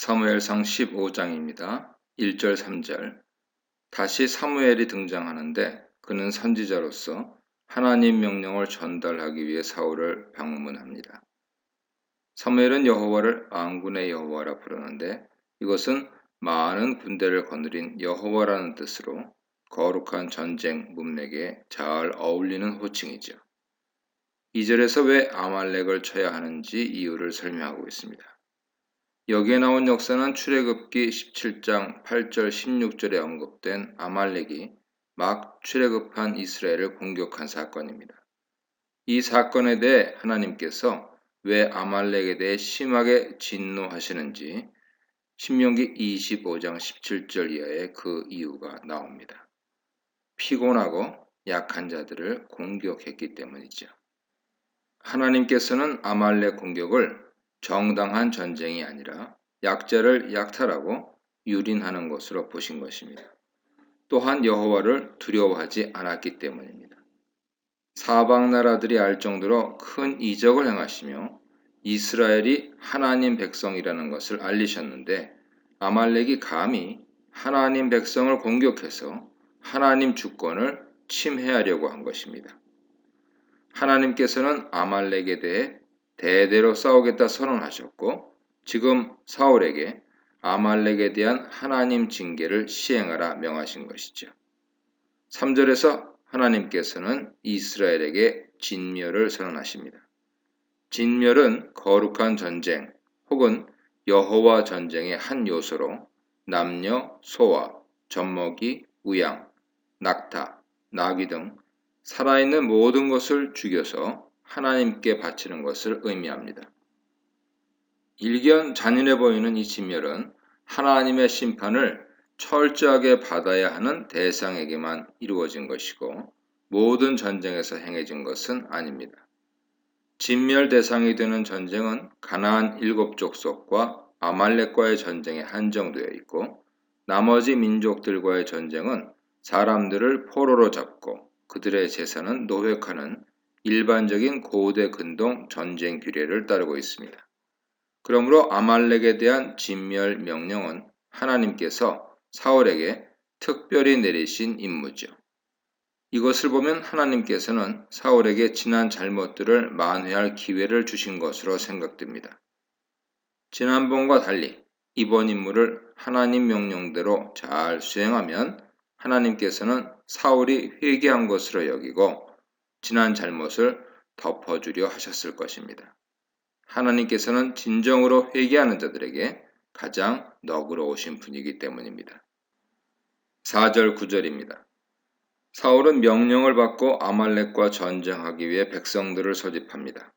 사무엘상 15장입니다. 1절 3절. 다시 사무엘이 등장하는데 그는 선지자로서 하나님 명령을 전달하기 위해 사울을 방문합니다. 사무엘은 여호와를 만군의 여호와라 부르는데 이것은 많은 군대를 거느린 여호와라는 뜻으로 거룩한 전쟁 문맥에 잘 어울리는 호칭이죠. 2절에서 왜 아말렉을 쳐야 하는지 이유를 설명하고 있습니다. 여기에 나온 역사는 출애굽기 17장 8절 16절에 언급된 아말렉이 막 출애굽한 이스라엘을 공격한 사건입니다. 이 사건에 대해 하나님께서 왜 아말렉에 대해 심하게 진노하시는지 신명기 25장 17절 이하에 그 이유가 나옵니다. 피곤하고 약한 자들을 공격했기 때문이죠. 하나님께서는 아말렉 공격을 정당한 전쟁이 아니라 약자를 약탈하고 유린하는 것으로 보신 것입니다. 또한 여호와를 두려워하지 않았기 때문입니다. 사방 나라들이 알 정도로 큰 이적을 행하시며 이스라엘이 하나님 백성이라는 것을 알리셨는데 아말렉이 감히 하나님 백성을 공격해서 하나님 주권을 침해하려고 한 것입니다. 하나님께서는 아말렉에 대해 대대로 싸우겠다 선언하셨고 지금 사울에게 아말렉에 대한 하나님 징계를 시행하라 명하신 것이죠. 3절에서 하나님께서는 이스라엘에게 진멸을 선언하십니다. 진멸은 거룩한 전쟁 혹은 여호와 전쟁의 한 요소로 남녀, 소아, 젖먹이, 우양, 낙타, 나귀 등 살아있는 모든 것을 죽여서 하나님께 바치는 것을 의미합니다. 일견 잔인해 보이는 이 진멸은 하나님의 심판을 철저하게 받아야 하는 대상에게만 이루어진 것이고 모든 전쟁에서 행해진 것은 아닙니다. 진멸 대상이 되는 전쟁은 가나안 7족속과 아말렉과의 전쟁에 한정되어 있고 나머지 민족들과의 전쟁은 사람들을 포로로 잡고 그들의 재산은 노획하는 일반적인 고대 근동 전쟁 규례를 따르고 있습니다. 그러므로 아말렉에 대한 진멸 명령은 하나님께서 사울에게 특별히 내리신 임무죠. 이것을 보면 하나님께서는 사울에게 지난 잘못들을 만회할 기회를 주신 것으로 생각됩니다. 지난번과 달리 이번 임무를 하나님 명령대로 잘 수행하면 하나님께서는 사울이 회개한 것으로 여기고 지난 잘못을 덮어주려 하셨을 것입니다. 하나님께서는 진정으로 회개하는 자들에게 가장 너그러우신 분이기 때문입니다. 4절 9절입니다. 사울은 명령을 받고 아말렉과 전쟁하기 위해 백성들을 소집합니다.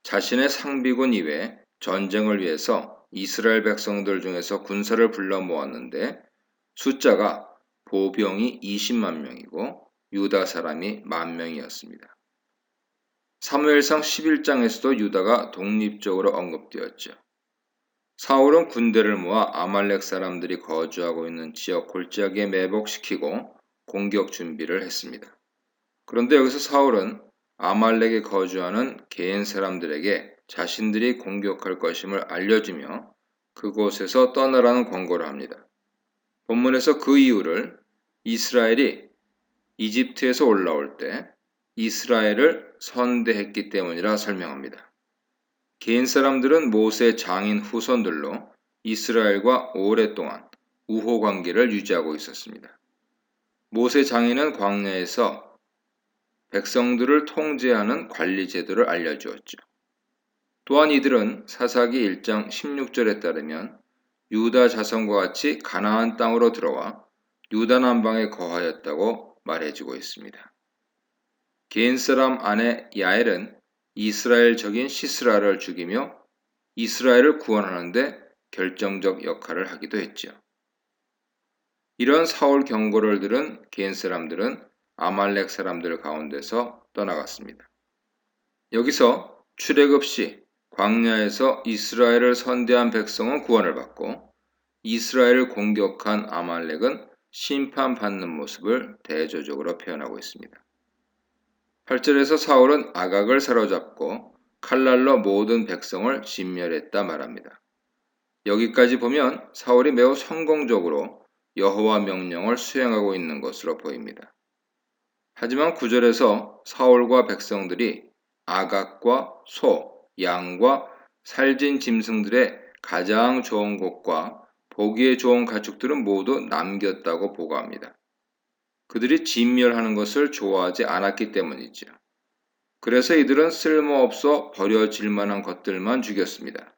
자신의 상비군 이외에 전쟁을 위해서 이스라엘 백성들 중에서 군사를 불러 모았는데 숫자가 보병이 20만 명이고 유다 사람이 10,000명이었습니다. 사무엘상 11장에서도 유다가 독립적으로 언급되었죠. 사울은 군대를 모아 아말렉 사람들이 거주하고 있는 지역 골짜기에 매복시키고 공격 준비를 했습니다. 그런데 여기서 사울은 아말렉에 거주하는 개인 사람들에게 자신들이 공격할 것임을 알려주며 그곳에서 떠나라는 권고를 합니다. 본문에서 그 이유를 이스라엘이 이집트에서 올라올 때 이스라엘을 선대했기 때문이라 설명합니다. 개인 사람들은 모세 장인 후손들로 이스라엘과 오랫동안 우호 관계를 유지하고 있었습니다. 모세 장인은 광야에서 백성들을 통제하는 관리 제도를 알려주었죠. 또한 이들은 사사기 1장 16절에 따르면 유다 자손과 같이 가나안 땅으로 들어와 유다 남방에 거하였다고 말해주고 있습니다. 개인 사람 아내 야엘은 이스라엘 적인 시스라를 죽이며 이스라엘을 구원하는데 결정적 역할을 하기도 했죠. 이런 사울 경고를 들은 개인 사람들은 아말렉 사람들 가운데서 떠나갔습니다. 여기서 출애굽 시 광야에서 이스라엘을 선대한 백성은 구원을 받고 이스라엘을 공격한 아말렉은 심판받는 모습을 대조적으로 표현하고 있습니다. 8절에서 사울은 아각을 사로잡고 칼날로 모든 백성을 진멸했다 말합니다. 여기까지 보면 사울이 매우 성공적으로 여호와 명령을 수행하고 있는 것으로 보입니다. 하지만 9절에서 사울과 백성들이 아각과 소, 양과 살진 짐승들의 가장 좋은 곳과 보기에 좋은 가축들은 모두 남겼다고 보고합니다. 그들이 진멸하는 것을 좋아하지 않았기 때문이죠. 그래서 이들은 쓸모없어 버려질 만한 것들만 죽였습니다.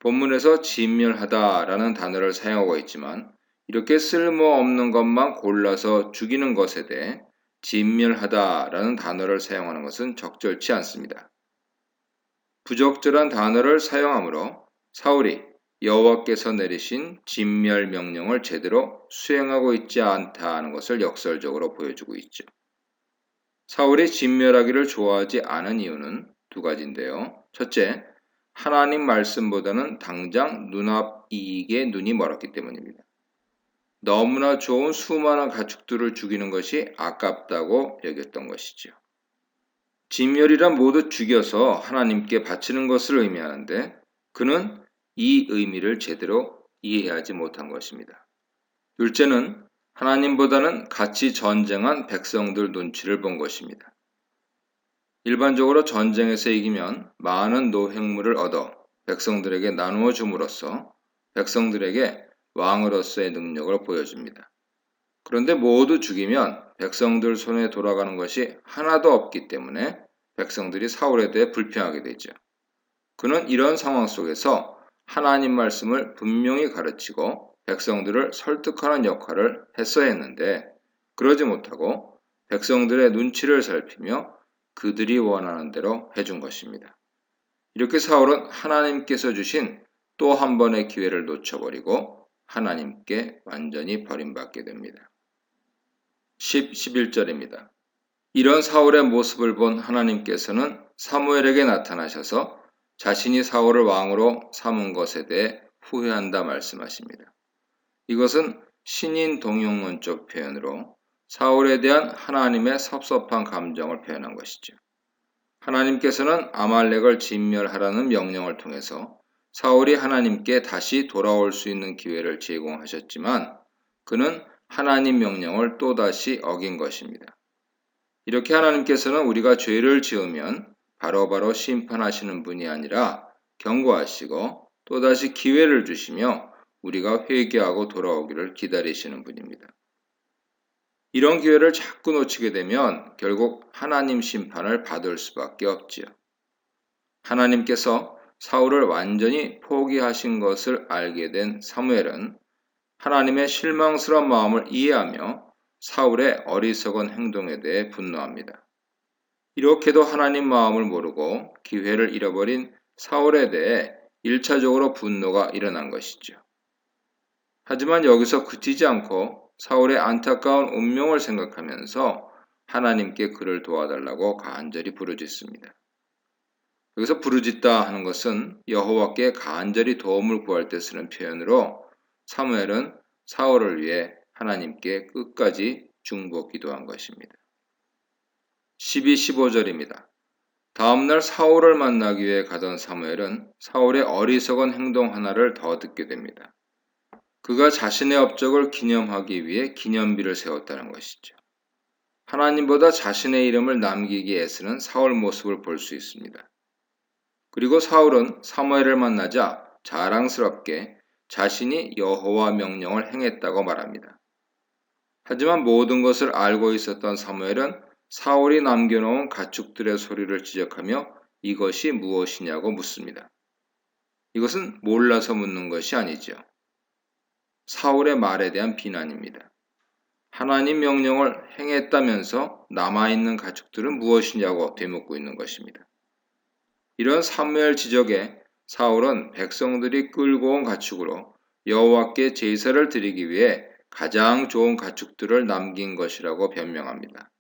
본문에서 진멸하다라는 단어를 사용하고 있지만 이렇게 쓸모없는 것만 골라서 죽이는 것에 대해 진멸하다라는 단어를 사용하는 것은 적절치 않습니다. 부적절한 단어를 사용하므로 사울이 여호와께서 내리신 진멸 명령을 제대로 수행하고 있지 않다는 것을 역설적으로 보여주고 있죠. 사울이 진멸하기를 좋아하지 않은 이유는 두 가지인데요. 첫째, 하나님 말씀보다는 당장 눈앞 이익에 눈이 멀었기 때문입니다. 너무나 좋은 수많은 가축들을 죽이는 것이 아깝다고 여겼던 것이죠. 진멸이란 모두 죽여서 하나님께 바치는 것을 의미하는데 그는 이 의미를 제대로 이해하지 못한 것입니다. 둘째는 하나님보다는 같이 전쟁한 백성들 눈치를 본 것입니다. 일반적으로 전쟁에서 이기면 많은 노획물을 얻어 백성들에게 나누어 줌으로써 백성들에게 왕으로서의 능력을 보여줍니다. 그런데 모두 죽이면 백성들 손에 돌아가는 것이 하나도 없기 때문에 백성들이 사울에 대해 불평하게 되죠. 그는 이런 상황 속에서 하나님 말씀을 분명히 가르치고 백성들을 설득하는 역할을 했어야 했는데 그러지 못하고 백성들의 눈치를 살피며 그들이 원하는 대로 해준 것입니다. 이렇게 사울은 하나님께서 주신 또 한 번의 기회를 놓쳐버리고 하나님께 완전히 버림받게 됩니다. 11절입니다. 이런 사울의 모습을 본 하나님께서는 사무엘에게 나타나셔서 자신이 사울을 왕으로 삼은 것에 대해 후회한다 말씀하십니다. 이것은 신인 동용론적 표현으로 사울에 대한 하나님의 섭섭한 감정을 표현한 것이죠. 하나님께서는 아말렉을 진멸하라는 명령을 통해서 사울이 하나님께 다시 돌아올 수 있는 기회를 제공하셨지만 그는 하나님 명령을 또다시 어긴 것입니다. 이렇게 하나님께서는 우리가 죄를 지으면 바로바로 심판하시는 분이 아니라 경고하시고 또다시 기회를 주시며 우리가 회개하고 돌아오기를 기다리시는 분입니다. 이런 기회를 자꾸 놓치게 되면 결국 하나님 심판을 받을 수밖에 없지요. 하나님께서 사울을 완전히 포기하신 것을 알게 된 사무엘은 하나님의 실망스러운 마음을 이해하며 사울의 어리석은 행동에 대해 분노합니다. 이렇게도 하나님 마음을 모르고 기회를 잃어버린 사울에 대해 1차적으로 분노가 일어난 것이죠. 하지만 여기서 그치지 않고 사울의 안타까운 운명을 생각하면서 하나님께 그를 도와달라고 간절히 부르짖습니다. 여기서 부르짖다 하는 것은 여호와께 간절히 도움을 구할 때 쓰는 표현으로 사무엘은 사울을 위해 하나님께 끝까지 중보 기도한 것입니다. 12, 15절입니다. 다음날 사울을 만나기 위해 가던 사무엘은 사울의 어리석은 행동 하나를 더 듣게 됩니다. 그가 자신의 업적을 기념하기 위해 기념비를 세웠다는 것이죠. 하나님보다 자신의 이름을 남기기 애쓰는 사울 모습을 볼 수 있습니다. 그리고 사울은 사무엘을 만나자 자랑스럽게 자신이 여호와 명령을 행했다고 말합니다. 하지만 모든 것을 알고 있었던 사무엘은 사울이 남겨놓은 가축들의 소리를 지적하며 이것이 무엇이냐고 묻습니다. 이것은 몰라서 묻는 것이 아니죠. 사울의 말에 대한 비난입니다. 하나님 명령을 행했다면서 남아있는 가축들은 무엇이냐고 되묻고 있는 것입니다. 이런 사무엘 지적에 사울은 백성들이 끌고 온 가축으로 여호와께 제사를 드리기 위해 가장 좋은 가축들을 남긴 것이라고 변명합니다.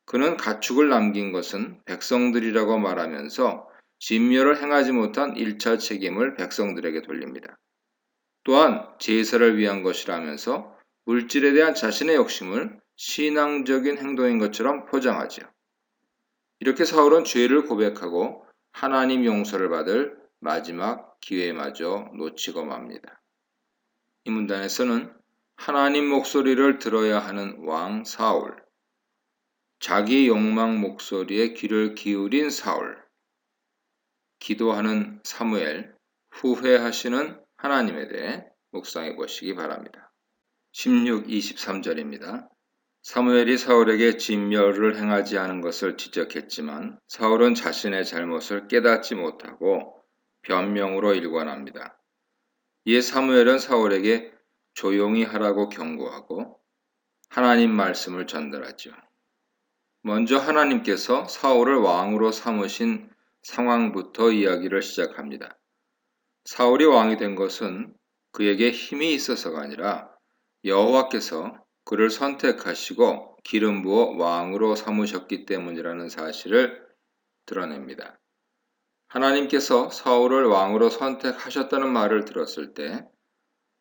그는 가축을 남긴 것은 백성들이라고 말하면서 진멸을 행하지 못한 1차 책임을 백성들에게 돌립니다. 또한 제사를 위한 것이라면서 물질에 대한 자신의 욕심을 신앙적인 행동인 것처럼 포장하죠. 이렇게 사울은 죄를 고백하고 하나님 용서를 받을 마지막 기회마저 놓치고 맙니다. 이 문단에서는 하나님 목소리를 들어야 하는 왕 사울, 자기 욕망 목소리에 귀를 기울인 사울, 기도하는 사무엘, 후회하시는 하나님에 대해 묵상해 보시기 바랍니다. 16, 23절입니다. 사무엘이 사울에게 진멸을 행하지 않은 것을 지적했지만 사울은 자신의 잘못을 깨닫지 못하고 변명으로 일관합니다. 이에 사무엘은 사울에게 조용히 하라고 경고하고 하나님 말씀을 전달하죠. 먼저 하나님께서 사울을 왕으로 삼으신 상황부터 이야기를 시작합니다. 사울이 왕이 된 것은 그에게 힘이 있어서가 아니라 여호와께서 그를 선택하시고 기름 부어 왕으로 삼으셨기 때문이라는 사실을 드러냅니다. 하나님께서 사울을 왕으로 선택하셨다는 말을 들었을 때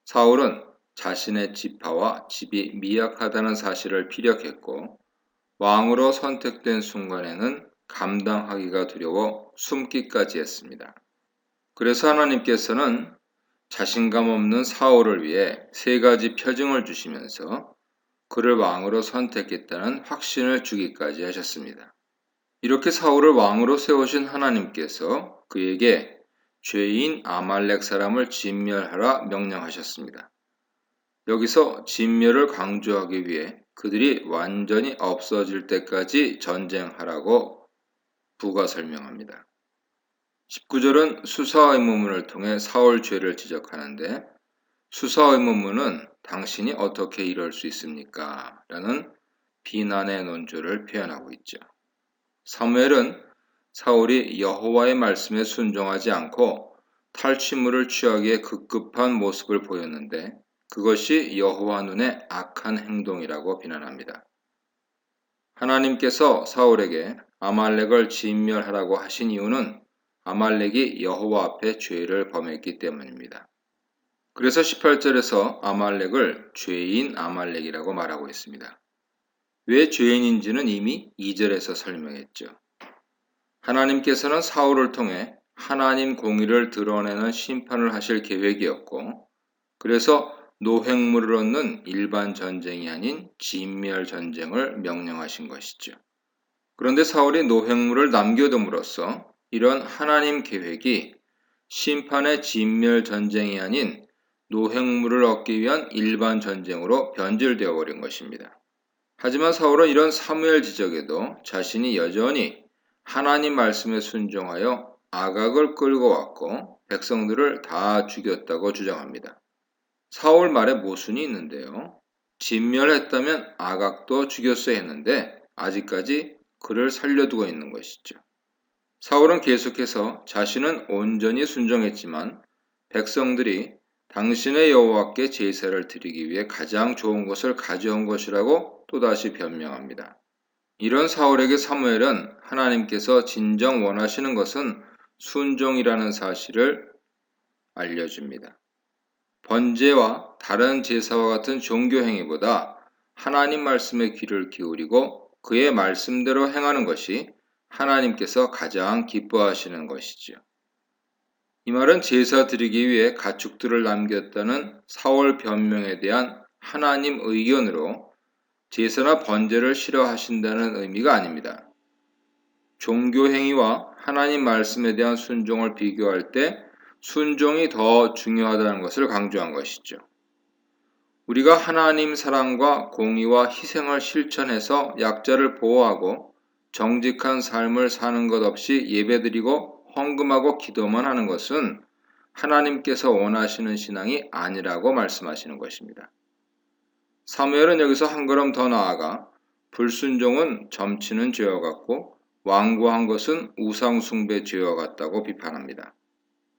사울은 자신의 지파와 집이 미약하다는 사실을 피력했고 왕으로 선택된 순간에는 감당하기가 두려워 숨기까지 했습니다. 그래서 하나님께서는 자신감 없는 사울을 위해 3가지 표징을 주시면서 그를 왕으로 선택했다는 확신을 주기까지 하셨습니다. 이렇게 사울을 왕으로 세우신 하나님께서 그에게 죄인 아말렉 사람을 진멸하라 명령하셨습니다. 여기서 진멸을 강조하기 위해 그들이 완전히 없어질 때까지 전쟁하라고 부가 설명합니다. 19절은 수사의문문을 통해 사울 죄를 지적하는데 수사의문문은 당신이 어떻게 이럴 수 있습니까? 라는 비난의 논조를 표현하고 있죠. 사무엘은 사울이 여호와의 말씀에 순종하지 않고 탈취물을 취하기에 급급한 모습을 보였는데 그것이 여호와 눈에 악한 행동이라고 비난합니다. 하나님께서 사울에게 아말렉을 진멸하라고 하신 이유는 아말렉이 여호와 앞에 죄를 범했기 때문입니다. 그래서 18절에서 아말렉을 죄인 아말렉이라고 말하고 있습니다. 왜 죄인인지는 이미 2절에서 설명했죠. 하나님께서는 사울을 통해 하나님 공의를 드러내는 심판을 하실 계획이었고 그래서 노획물을 얻는 일반 전쟁이 아닌 진멸 전쟁을 명령하신 것이죠. 그런데 사울이 노획물을 남겨둠으로써 이런 하나님 계획이 심판의 진멸 전쟁이 아닌 노획물을 얻기 위한 일반 전쟁으로 변질되어 버린 것입니다. 하지만 사울은 이런 사무엘 지적에도 자신이 여전히 하나님 말씀에 순종하여 아각을 끌고 왔고 백성들을 다 죽였다고 주장합니다. 사울 말에 모순이 있는데요. 진멸했다면 아각도 죽였어야 했는데 아직까지 그를 살려두고 있는 것이죠. 사울은 계속해서 자신은 온전히 순종했지만 백성들이 당신의 여호와께 제사를 드리기 위해 가장 좋은 것을 가져온 것이라고 또다시 변명합니다. 이런 사울에게 사무엘은 하나님께서 진정 원하시는 것은 순종이라는 사실을 알려줍니다. 번제와 다른 제사와 같은 종교 행위보다 하나님 말씀에 귀를 기울이고 그의 말씀대로 행하는 것이 하나님께서 가장 기뻐하시는 것이죠. 이 말은 제사 드리기 위해 가축들을 남겼다는 사울 변명에 대한 하나님 의견으로 제사나 번제를 싫어하신다는 의미가 아닙니다. 종교 행위와 하나님 말씀에 대한 순종을 비교할 때 순종이 더 중요하다는 것을 강조한 것이죠. 우리가 하나님 사랑과 공의와 희생을 실천해서 약자를 보호하고 정직한 삶을 사는 것 없이 예배드리고 헌금하고 기도만 하는 것은 하나님께서 원하시는 신앙이 아니라고 말씀하시는 것입니다. 사무엘은 여기서 한 걸음 더 나아가 불순종은 점치는 죄와 같고 완고한 것은 우상숭배 죄와 같다고 비판합니다.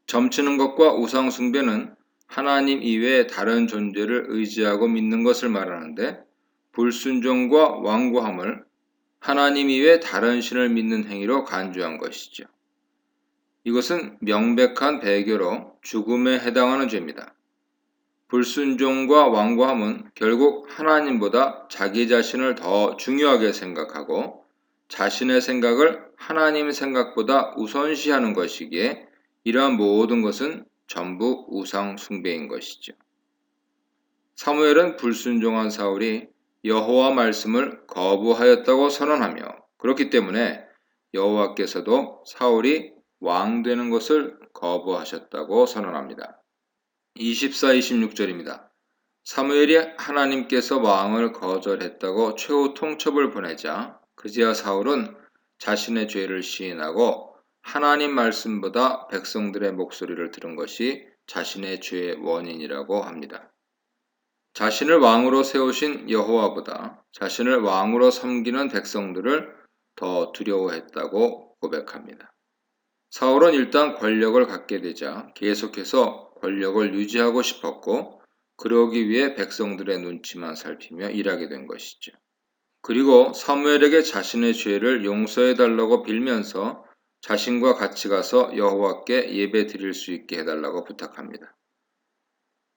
점치는 것과 우상숭배는 하나님 이외의 다른 존재를 의지하고 믿는 것을 말하는데 불순종과 완고함을 하나님 이외의 다른 신을 믿는 행위로 간주한 것이죠. 이것은 명백한 배교로 죽음에 해당하는 죄입니다. 불순종과 완고함은 결국 하나님보다 자기 자신을 더 중요하게 생각하고 자신의 생각을 하나님 생각보다 우선시하는 것이기에 이러한 모든 것은 전부 우상 숭배인 것이죠. 사무엘은 불순종한 사울이 여호와 말씀을 거부하였다고 선언하며 그렇기 때문에 여호와께서도 사울이 왕 되는 것을 거부하셨다고 선언합니다. 24, 26절입니다. 사무엘이 하나님께서 왕을 거절했다고 최후 통첩을 보내자 그제야 사울은 자신의 죄를 시인하고 하나님 말씀보다 백성들의 목소리를 들은 것이 자신의 죄의 원인이라고 합니다. 자신을 왕으로 세우신 여호와보다 자신을 왕으로 섬기는 백성들을 더 두려워했다고 고백합니다. 사울은 일단 권력을 갖게 되자 계속해서 권력을 유지하고 싶었고 그러기 위해 백성들의 눈치만 살피며 일하게 된 것이죠. 그리고 사무엘에게 자신의 죄를 용서해 달라고 빌면서 자신과 같이 가서 여호와께 예배 드릴 수 있게 해달라고 부탁합니다.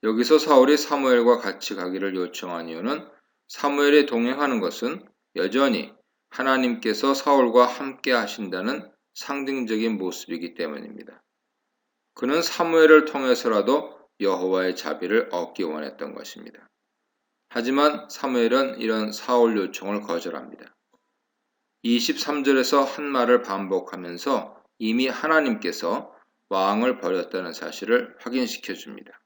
여기서 사울이 사무엘과 같이 가기를 요청한 이유는 사무엘이 동행하는 것은 여전히 하나님께서 사울과 함께 하신다는 상징적인 모습이기 때문입니다. 그는 사무엘을 통해서라도 여호와의 자비를 얻기 원했던 것입니다. 하지만 사무엘은 이런 사울 요청을 거절합니다. 23절에서 한 말을 반복하면서 이미 하나님께서 왕을 버렸다는 사실을 확인시켜 줍니다.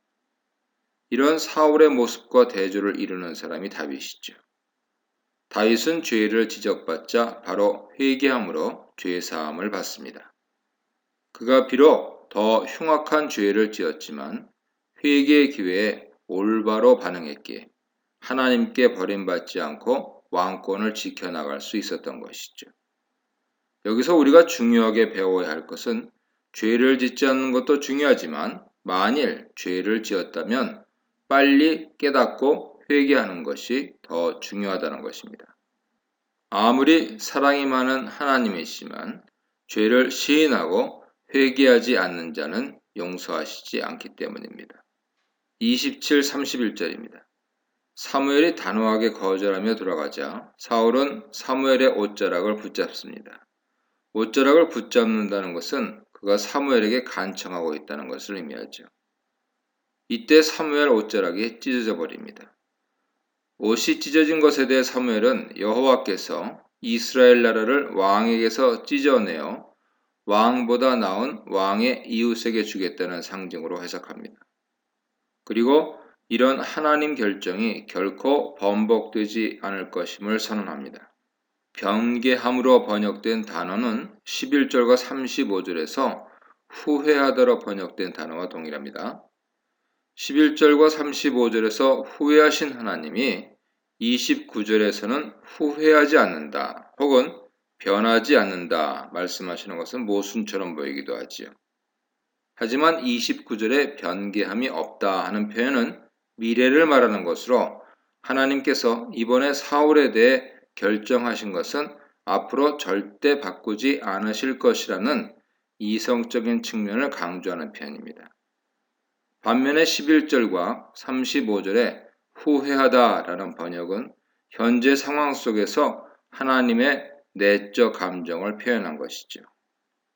이런 사울의 모습과 대조를 이루는 사람이 다윗이죠. 다윗은 죄를 지적받자 바로 회개함으로 죄사함을 받습니다. 그가 비록 더 흉악한 죄를 지었지만 회개의 기회에 올바로 반응했기에 하나님께 버림받지 않고 왕권을 지켜나갈 수 있었던 것이죠. 여기서 우리가 중요하게 배워야 할 것은 죄를 짓지 않는 것도 중요하지만 만일 죄를 지었다면 빨리 깨닫고 회개하는 것이 더 중요하다는 것입니다. 아무리 사랑이 많은 하나님이시지만 죄를 시인하고 회개하지 않는 자는 용서하시지 않기 때문입니다. 27, 31절입니다. 사무엘이 단호하게 거절하며 돌아가자 사울은 사무엘의 옷자락을 붙잡습니다. 옷자락을 붙잡는다는 것은 그가 사무엘에게 간청하고 있다는 것을 의미하죠. 이때 사무엘 옷자락이 찢어져 버립니다. 옷이 찢어진 것에 대해 사무엘은 여호와께서 이스라엘 나라를 왕에게서 찢어내어 왕보다 나은 왕의 이웃에게 주겠다는 상징으로 해석합니다. 그리고 이런 하나님 결정이 결코 번복되지 않을 것임을 선언합니다. 변개함으로 번역된 단어는 11절과 35절에서 후회하다로 번역된 단어와 동일합니다. 11절과 35절에서 후회하신 하나님이 29절에서는 후회하지 않는다 혹은 변하지 않는다 말씀하시는 것은 모순처럼 보이기도 하지요. 하지만 29절에 변개함이 없다 하는 표현은 미래를 말하는 것으로 하나님께서 이번에 사울에 대해 결정하신 것은 앞으로 절대 바꾸지 않으실 것이라는 이성적인 측면을 강조하는 표현입니다. 반면에 11절과 35절에 후회하다라는 번역은 현재 상황 속에서 하나님의 내적 감정을 표현한 것이죠.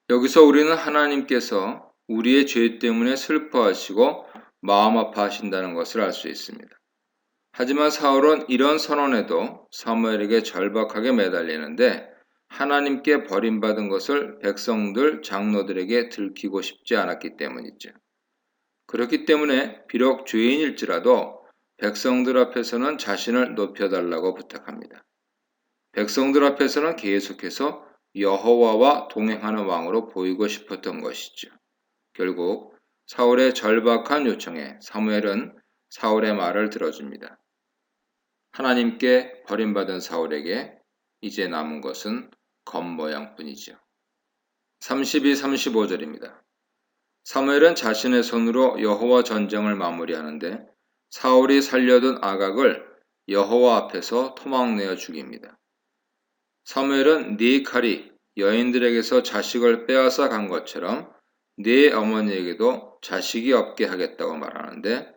여기서 우리는 하나님께서 우리의 죄 때문에 슬퍼하시고 마음 아파하신다는 것을 알 수 있습니다. 하지만 사울은 이런 선언에도 사무엘에게 절박하게 매달리는데 하나님께 버림받은 것을 백성들 장로들에게 들키고 싶지 않았기 때문이죠. 그렇기 때문에 비록 죄인일지라도 백성들 앞에서는 자신을 높여달라고 부탁합니다. 백성들 앞에서는 계속해서 여호와와 동행하는 왕으로 보이고 싶었던 것이죠. 결국 사울의 절박한 요청에 사무엘은 사울의 말을 들어줍니다. 하나님께 버림받은 사울에게 이제 남은 것은 겉모양뿐이죠. 32, 35절입니다. 사무엘은 자신의 손으로 여호와 전쟁을 마무리하는데 사울이 살려둔 아각을 여호와 앞에서 토막내어 죽입니다. 사무엘은 네 칼이 여인들에게서 자식을 빼앗아 간 것처럼 네 어머니에게도 자식이 없게 하겠다고 말하는데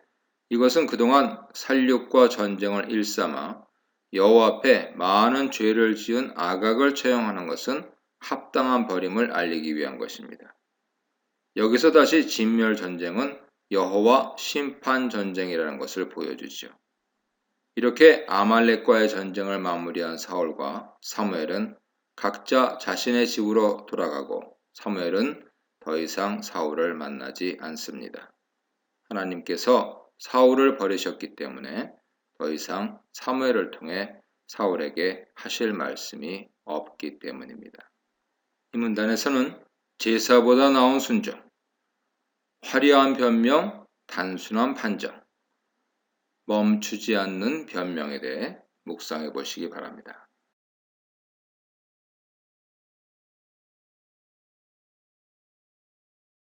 이것은 그동안 살육과 전쟁을 일삼아 여호와 앞에 많은 죄를 지은 아각을 처형하는 것은 합당한 벌임을 알리기 위한 것입니다. 여기서 다시 진멸 전쟁은 여호와 심판 전쟁이라는 것을 보여주죠. 이렇게 아말렉과의 전쟁을 마무리한 사울과 사무엘은 각자 자신의 집으로 돌아가고 사무엘은 더 이상 사울을 만나지 않습니다. 하나님께서 사울을 버리셨기 때문에 더 이상 사무엘을 통해 사울에게 하실 말씀이 없기 때문입니다. 이 문단에서는 제사보다 나은 순종, 화려한 변명, 단순한 판정, 멈추지 않는 변명에 대해 묵상해 보시기 바랍니다.